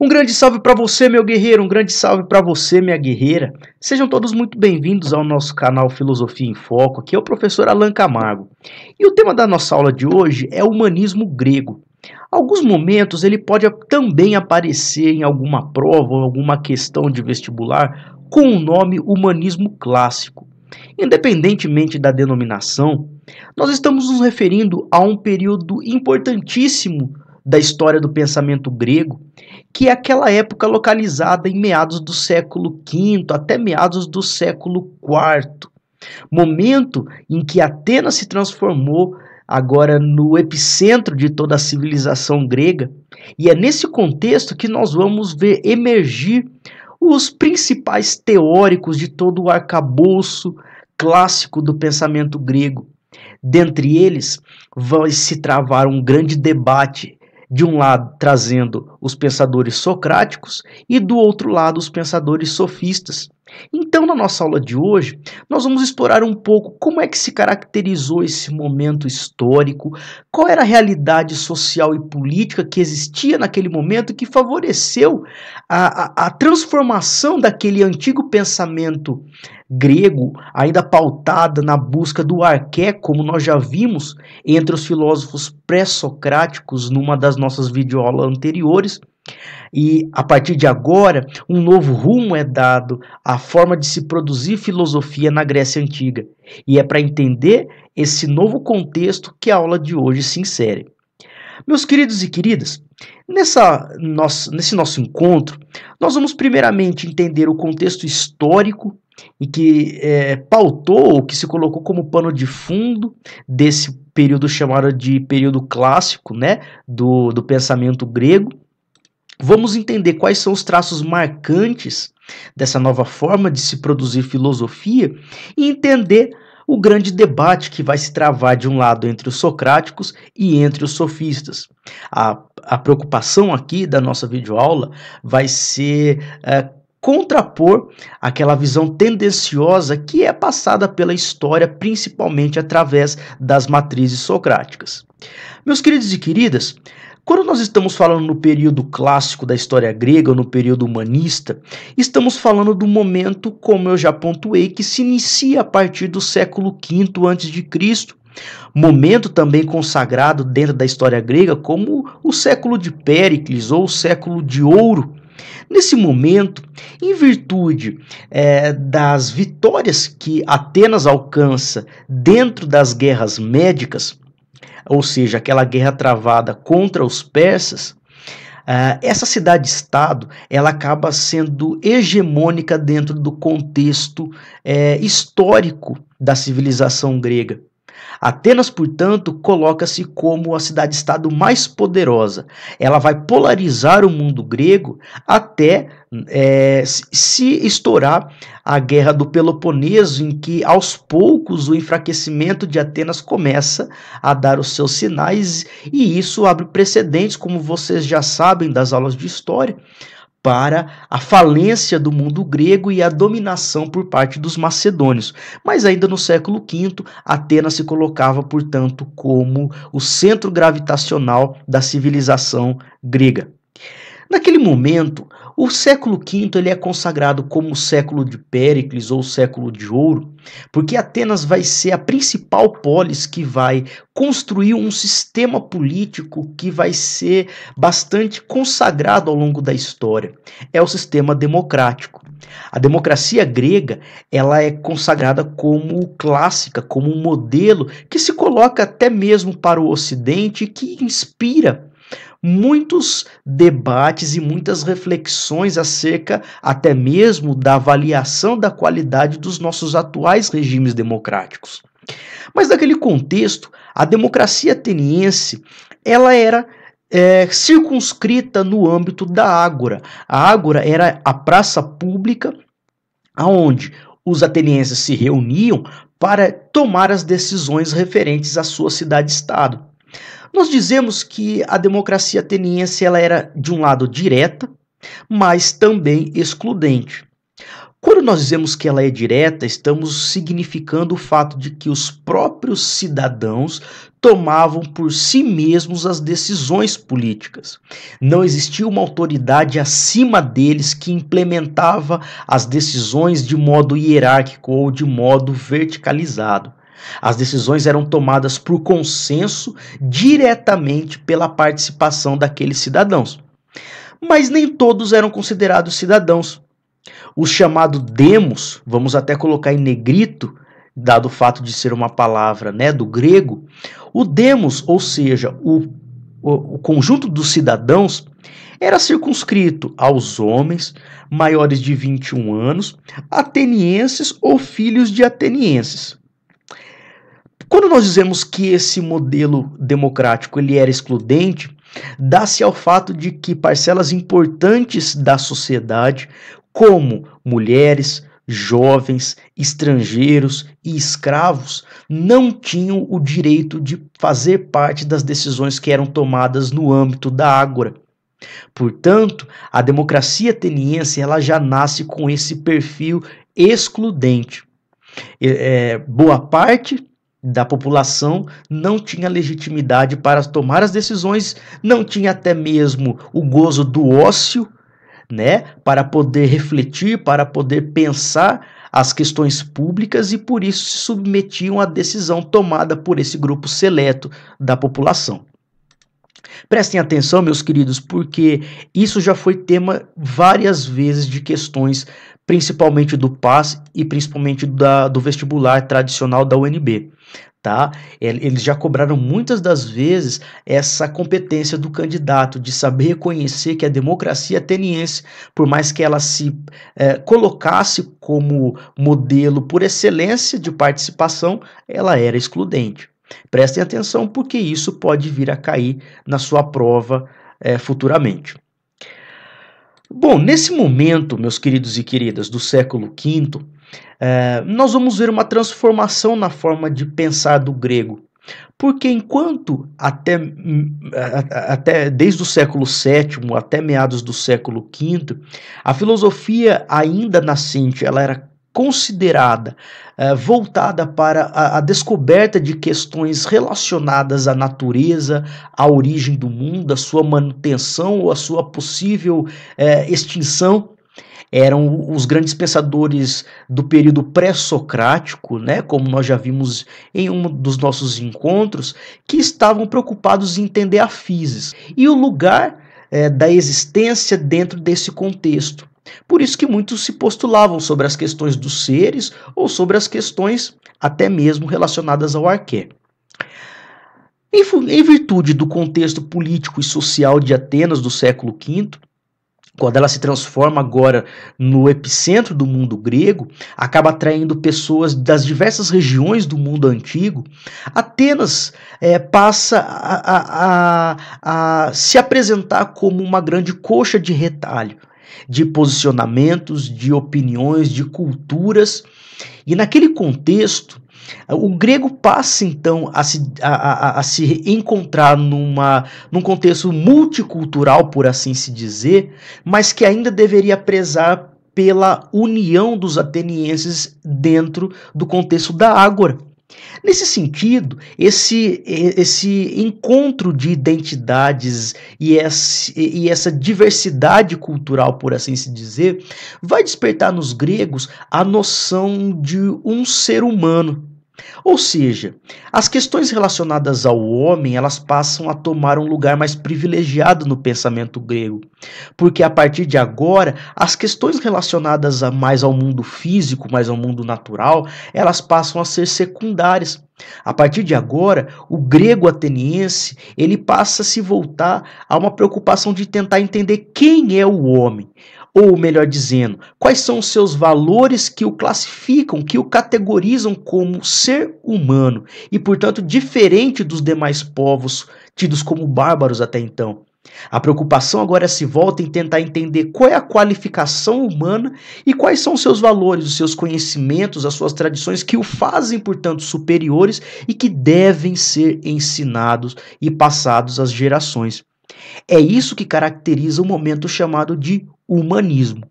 Um grande salve para você, meu guerreiro, um grande salve para você, minha guerreira. Sejam todos muito bem-vindos ao nosso canal Filosofia em Foco, aqui é o professor Alan Camargo. E o tema da nossa aula de hoje é o humanismo grego. Alguns momentos ele pode também aparecer em alguma prova ou alguma questão de vestibular com o nome humanismo clássico. Independentemente da denominação, nós estamos nos referindo a um período importantíssimo da história do pensamento grego, que é aquela época localizada em meados do século V até meados do século IV, momento em que Atenas se transformou agora no epicentro de toda a civilização grega, e é nesse contexto que nós vamos ver emergir os principais teóricos de todo o arcabouço clássico do pensamento grego. Dentre eles, vai se travar um grande debate, de um lado trazendo os pensadores socráticos e do outro lado os pensadores sofistas. Então, na nossa aula de hoje, nós vamos explorar um pouco como é que se caracterizou esse momento histórico, qual era a realidade social e política que existia naquele momento que favoreceu a transformação daquele antigo pensamento grego, ainda pautada na busca do arqué, como nós já vimos entre os filósofos pré-socráticos numa das nossas videoaulas anteriores. E a partir de agora, um novo rumo é dado à forma de se produzir filosofia na Grécia Antiga. E é para entender esse novo contexto que a aula de hoje se insere. Meus queridos e queridas, nesse nosso encontro, nós vamos primeiramente entender o contexto histórico e que pautou, ou que se colocou como pano de fundo desse período chamado de período clássico, né, do pensamento grego. Vamos entender quais são os traços marcantes dessa nova forma de se produzir filosofia e entender o grande debate que vai se travar de um lado entre os socráticos e entre os sofistas. A preocupação aqui da nossa videoaula vai ser contrapor aquela visão tendenciosa que é passada pela história, principalmente através das matrizes socráticas. Meus queridos e queridas, quando nós estamos falando no período clássico da história grega, ou no período humanista, estamos falando do momento, como eu já pontuei, que se inicia a partir do século V a.C., momento também consagrado dentro da história grega como o século de Péricles, ou o século de ouro. Nesse momento, em virtude das vitórias que Atenas alcança dentro das guerras médicas, ou seja, aquela guerra travada contra os persas, essa cidade-estado ela acaba sendo hegemônica dentro do contexto histórico da civilização grega. Atenas, portanto, coloca-se como a cidade-estado mais poderosa. Ela vai polarizar o mundo grego até se estourar a Guerra do Peloponeso, em que, aos poucos, o enfraquecimento de Atenas começa a dar os seus sinais, e isso abre precedentes, como vocês já sabem das aulas de história, para a falência do mundo grego e a dominação por parte dos macedônios. Mas ainda no século V, Atenas se colocava, portanto, como o centro gravitacional da civilização grega. Naquele momento, o século V ele é consagrado como o século de Péricles ou o século de ouro, porque Atenas vai ser a principal polis que vai construir um sistema político que vai ser bastante consagrado ao longo da história. É o sistema democrático. A democracia grega ela é consagrada como clássica, como um modelo que se coloca até mesmo para o Ocidente e que inspira muitos debates e muitas reflexões acerca até mesmo da avaliação da qualidade dos nossos atuais regimes democráticos. Mas naquele contexto, a democracia ateniense ela era circunscrita no âmbito da ágora. A ágora era a praça pública onde os atenienses se reuniam para tomar as decisões referentes à sua cidade-estado. Nós dizemos que a democracia ateniense ela era, de um lado, direta, mas também excludente. Quando nós dizemos que ela é direta, estamos significando o fato de que os próprios cidadãos tomavam por si mesmos as decisões políticas. Não existia uma autoridade acima deles que implementava as decisões de modo hierárquico ou de modo verticalizado. As decisões eram tomadas por consenso diretamente pela participação daqueles cidadãos. Mas nem todos eram considerados cidadãos. O chamado demos, vamos até colocar em negrito, dado o fato de ser uma palavra, né, do grego, o demos, ou seja, o conjunto dos cidadãos, era circunscrito aos homens maiores de 21 anos, atenienses ou filhos de atenienses. Quando nós dizemos que esse modelo democrático ele era excludente, dá-se ao fato de que parcelas importantes da sociedade, como mulheres, jovens, estrangeiros e escravos, não tinham o direito de fazer parte das decisões que eram tomadas no âmbito da ágora. Portanto, a democracia ateniense ela já nasce com esse perfil excludente. Boa parte da população não tinha legitimidade para tomar as decisões, não tinha até mesmo o gozo do ócio, né, para poder refletir, para poder pensar as questões públicas e por isso se submetiam à decisão tomada por esse grupo seleto da população. Prestem atenção, meus queridos, porque isso já foi tema várias vezes de questões, principalmente do PAS e principalmente do vestibular tradicional da UNB. Tá? Eles já cobraram muitas das vezes essa competência do candidato de saber reconhecer que a democracia ateniense, por mais que ela se colocasse como modelo por excelência de participação, ela era excludente. Prestem atenção porque isso pode vir a cair na sua prova futuramente. Bom, nesse momento, meus queridos e queridas, do século V, nós vamos ver uma transformação na forma de pensar do grego. Porque enquanto até desde o século VII até meados do século V, a filosofia ainda nascente ela era considerada voltada para a descoberta de questões relacionadas à natureza, à origem do mundo, à sua manutenção ou à sua possível extinção. Eram os grandes pensadores do período pré-socrático, né, como nós já vimos em um dos nossos encontros, que estavam preocupados em entender a physis e o lugar da existência dentro desse contexto. Por isso que muitos se postulavam sobre as questões dos seres ou sobre as questões até mesmo relacionadas ao arqué. Em virtude do contexto político e social de Atenas do século V, quando ela se transforma agora no epicentro do mundo grego, acaba atraindo pessoas das diversas regiões do mundo antigo, Atenas passa a se apresentar como uma grande coxa de retalho, de posicionamentos, de opiniões, de culturas, e naquele contexto, o grego passa então a se encontrar num contexto multicultural, por assim se dizer, mas que ainda deveria prezar pela união dos atenienses dentro do contexto da ágora. Nesse sentido, esse encontro de identidades e essa diversidade cultural, por assim se dizer, vai despertar nos gregos a noção de um ser humano. Ou seja, as questões relacionadas ao homem, elas passam a tomar um lugar mais privilegiado no pensamento grego, porque a partir de agora, as questões relacionadas mais ao mundo físico, mais ao mundo natural, elas passam a ser secundárias. A partir de agora, o grego ateniense, ele passa a se voltar a uma preocupação de tentar entender quem é o homem, ou melhor dizendo, quais são os seus valores que o classificam, que o categorizam como ser humano e, portanto, diferente dos demais povos tidos como bárbaros até então. A preocupação agora se volta em tentar entender qual é a qualificação humana e quais são os seus valores, os seus conhecimentos, as suas tradições que o fazem, portanto, superiores e que devem ser ensinados e passados às gerações. É isso que caracteriza o momento chamado de humanismo.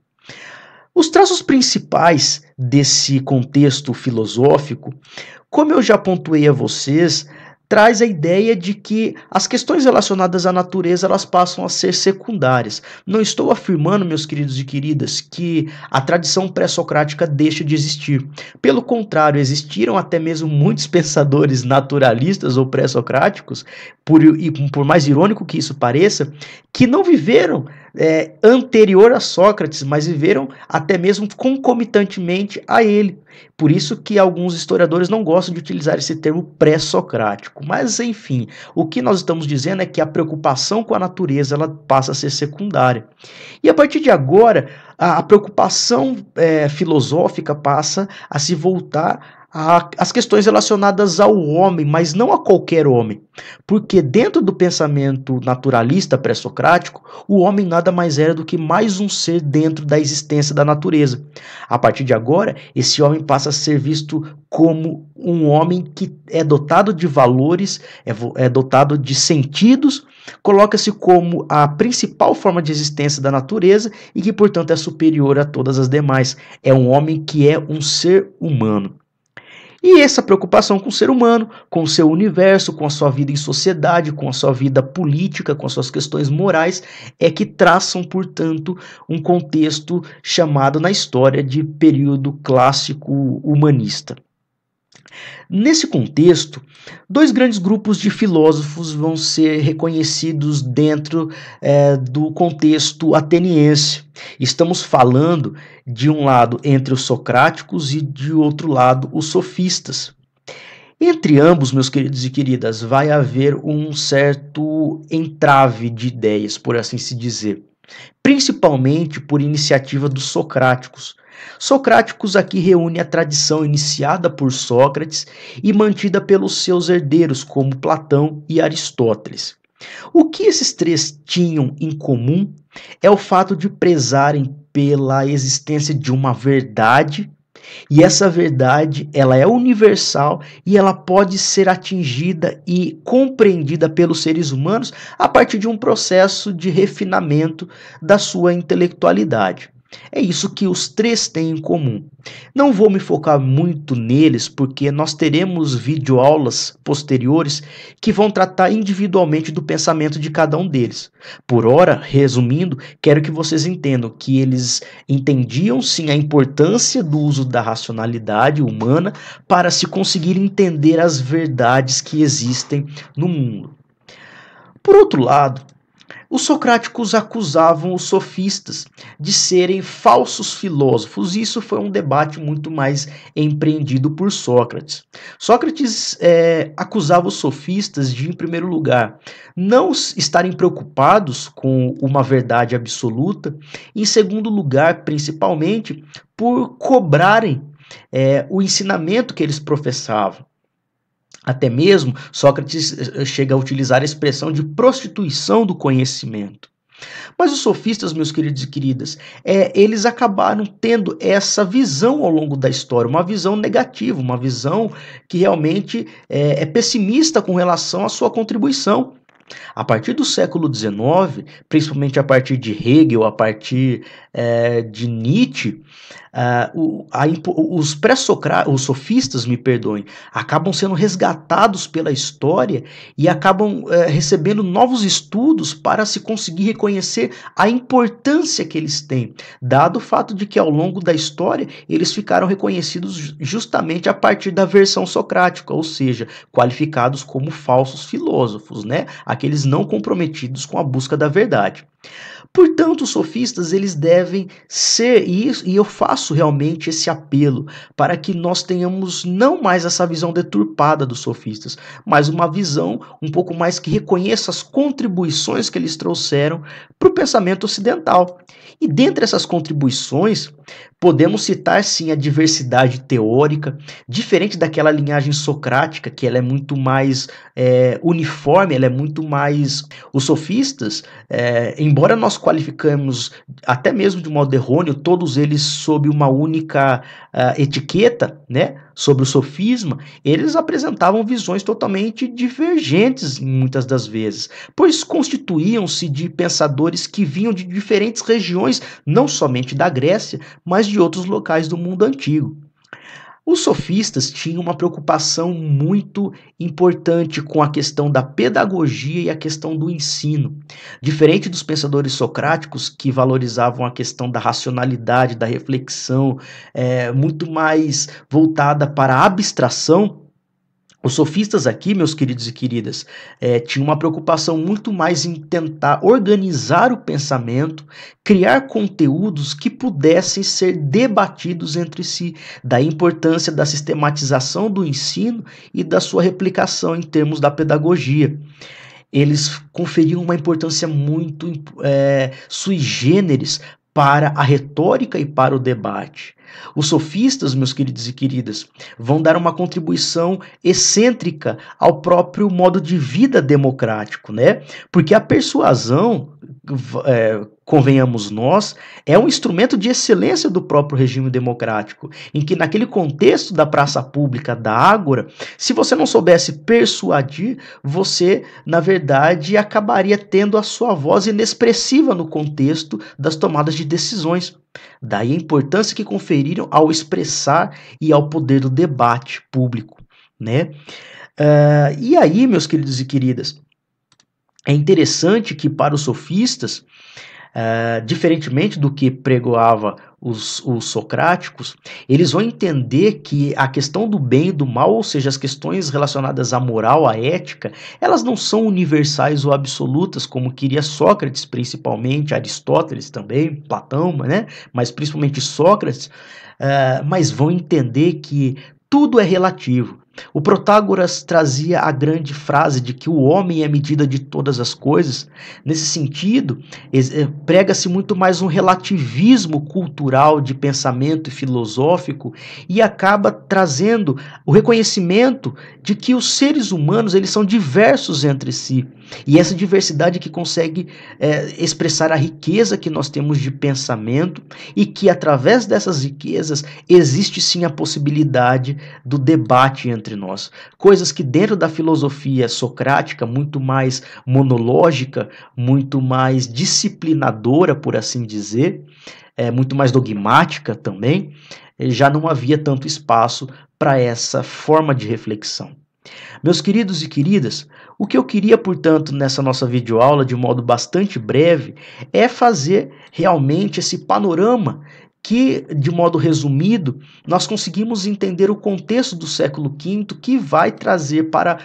Os traços principais desse contexto filosófico, como eu já pontuei a vocês, traz a ideia de que as questões relacionadas à natureza elas passam a ser secundárias. Não estou afirmando, meus queridos e queridas, que a tradição pré-socrática deixa de existir. Pelo contrário, existiram até mesmo muitos pensadores naturalistas ou pré-socráticos, por mais irônico que isso pareça, que não viveram anterior a Sócrates, mas viveram até mesmo concomitantemente a ele. Por isso que alguns historiadores não gostam de utilizar esse termo pré-socrático. Mas, enfim, o que nós estamos dizendo é que a preocupação com a natureza ela passa a ser secundária. E a partir de agora, a preocupação filosófica passa a se voltar às questões relacionadas ao homem, mas não a qualquer homem. Porque dentro do pensamento naturalista pré-socrático, o homem nada mais era do que mais um ser dentro da existência da natureza. A partir de agora, esse homem passa a ser visto como um homem que é dotado de valores, é dotado de sentidos, coloca-se como a principal forma de existência da natureza e que, portanto, é superior a todas as demais. É um homem que é um ser humano. E essa preocupação com o ser humano, com o seu universo, com a sua vida em sociedade, com a sua vida política, com as suas questões morais, é que traçam, portanto, um contexto chamado na história de período clássico humanista. Nesse contexto, dois grandes grupos de filósofos vão ser reconhecidos dentro do contexto ateniense. Estamos falando, de um lado, entre os socráticos e, de outro lado, os sofistas. Entre ambos, meus queridos e queridas, vai haver um certo entrave de ideias, por assim se dizer, principalmente por iniciativa dos socráticos. Socráticos aqui reúne a tradição iniciada por Sócrates e mantida pelos seus herdeiros, como Platão e Aristóteles. O que esses três tinham em comum é o fato de prezarem pela existência de uma verdade, e essa verdade ela é universal e ela pode ser atingida e compreendida pelos seres humanos a partir de um processo de refinamento da sua intelectualidade. É isso que os três têm em comum. Não vou me focar muito neles, porque nós teremos videoaulas posteriores que vão tratar individualmente do pensamento de cada um deles. Por ora, resumindo, quero que vocês entendam que eles entendiam sim a importância do uso da racionalidade humana para se conseguir entender as verdades que existem no mundo. Por outro lado, os socráticos acusavam os sofistas de serem falsos filósofos, e isso foi um debate muito mais empreendido por Sócrates. Sócrates acusava os sofistas de, em primeiro lugar, não estarem preocupados com uma verdade absoluta, e, em segundo lugar, principalmente, por cobrarem o ensinamento que eles professavam. Até mesmo, Sócrates chega a utilizar a expressão de prostituição do conhecimento. Mas os sofistas, meus queridos e queridas, eles acabaram tendo essa visão ao longo da história, uma visão negativa, uma visão que realmente é pessimista com relação à sua contribuição. A partir do século XIX, principalmente a partir de Hegel, a partir de Nietzsche, os sofistas, me perdoem, acabam sendo resgatados pela história e acabam recebendo novos estudos para se conseguir reconhecer a importância que eles têm, dado o fato de que ao longo da história eles ficaram reconhecidos justamente a partir da versão socrática, ou seja, qualificados como falsos filósofos, né? Aqueles não comprometidos com a busca da verdade. Portanto, os sofistas eles devem ser isso, e eu faço realmente esse apelo para que nós tenhamos não mais essa visão deturpada dos sofistas, mas uma visão um pouco mais que reconheça as contribuições que eles trouxeram para o pensamento ocidental. E dentre essas contribuições, podemos citar sim a diversidade teórica, diferente daquela linhagem socrática, que ela é muito mais uniforme, ela é muito mais... Os sofistas, em embora nós qualificamos, até mesmo de modo errôneo, todos eles sob uma única etiqueta, né, sobre o sofisma, eles apresentavam visões totalmente divergentes muitas das vezes, pois constituíam-se de pensadores que vinham de diferentes regiões, não somente da Grécia, mas de outros locais do mundo antigo. Os sofistas tinham uma preocupação muito importante com a questão da pedagogia e a questão do ensino. Diferente dos pensadores socráticos, que valorizavam a questão da racionalidade, da reflexão, muito mais voltada para a abstração, os sofistas aqui, meus queridos e queridas, tinham uma preocupação muito mais em tentar organizar o pensamento, criar conteúdos que pudessem ser debatidos entre si, da importância da sistematização do ensino e da sua replicação em termos da pedagogia. Eles conferiam uma importância muito sui generis para a retórica e para o debate. Os sofistas, meus queridos e queridas, vão dar uma contribuição excêntrica ao próprio modo de vida democrático, né? Porque a persuasão, convenhamos nós, é um instrumento de excelência do próprio regime democrático, em que naquele contexto da praça pública, da ágora, se você não soubesse persuadir, você, na verdade, acabaria tendo a sua voz inexpressiva no contexto das tomadas de decisões. Daí a importância que conferiram ao expressar e ao poder do debate público, né? E aí, meus queridos e queridas, é interessante que para os sofistas, diferentemente do que pregoava os socráticos, eles vão entender que a questão do bem e do mal, ou seja, as questões relacionadas à moral, à ética, elas não são universais ou absolutas, como queria Sócrates, principalmente, Aristóteles também, Platão, né? Mas principalmente Sócrates, mas vão entender que tudo é relativo. O Protágoras trazia a grande frase de que o homem é a medida de todas as coisas. Nesse sentido, prega-se muito mais um relativismo cultural de pensamento e filosófico e acaba trazendo o reconhecimento de que os seres humanos eles são diversos entre si. E essa diversidade que consegue expressar a riqueza que nós temos de pensamento e que através dessas riquezas existe sim a possibilidade do debate entre nós. Coisas que dentro da filosofia socrática, muito mais monológica, muito mais disciplinadora, por assim dizer, muito mais dogmática também, já não havia tanto espaço para essa forma de reflexão. Meus queridos e queridas, o que eu queria, portanto, nessa nossa videoaula, de modo bastante breve, é fazer realmente esse panorama que, de modo resumido, nós conseguimos entender o contexto do século V que vai trazer para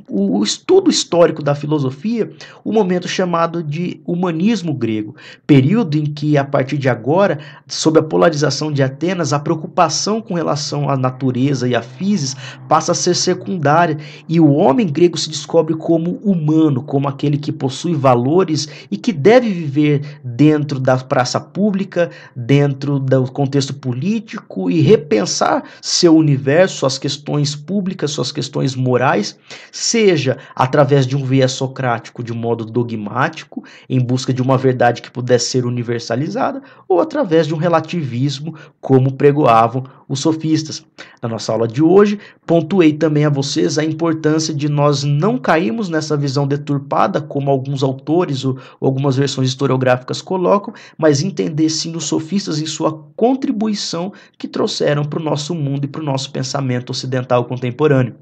o estudo histórico da filosofia o momento chamado de humanismo grego, período em que, a partir de agora, sob a polarização de Atenas, a preocupação com relação à natureza e à physis passa a ser secundária e o homem grego se descobre como humano, como aquele que possui valores e que deve viver dentro da praça pública, dentro do contexto político e repensar seu universo, suas questões públicas, suas questões morais, seja através de um viés socrático de modo dogmático, em busca de uma verdade que pudesse ser universalizada, ou através de um relativismo, como pregoavam os sofistas. Na nossa aula de hoje, pontuei também a vocês a importância de nós não cairmos nessa visão deturpada, como alguns autores ou algumas versões historiográficas colocam, mas entender sim os sofistas em sua contribuição que trouxeram para o nosso mundo e para o nosso pensamento ocidental contemporâneo.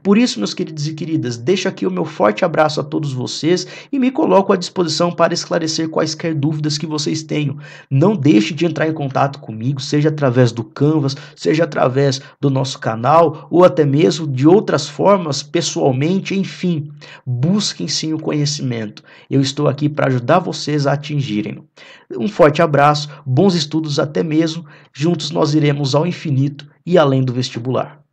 Por isso, meus queridos e queridas, deixo aqui o meu forte abraço a todos vocês e me coloco à disposição para esclarecer quaisquer dúvidas que vocês tenham. Não deixe de entrar em contato comigo, seja através do Canvas, seja através do nosso canal ou até mesmo de outras formas, pessoalmente, enfim, busquem sim o conhecimento. Eu estou aqui para ajudar vocês a atingirem. Um forte abraço, bons estudos até mesmo, juntos nós iremos ao infinito e além do vestibular.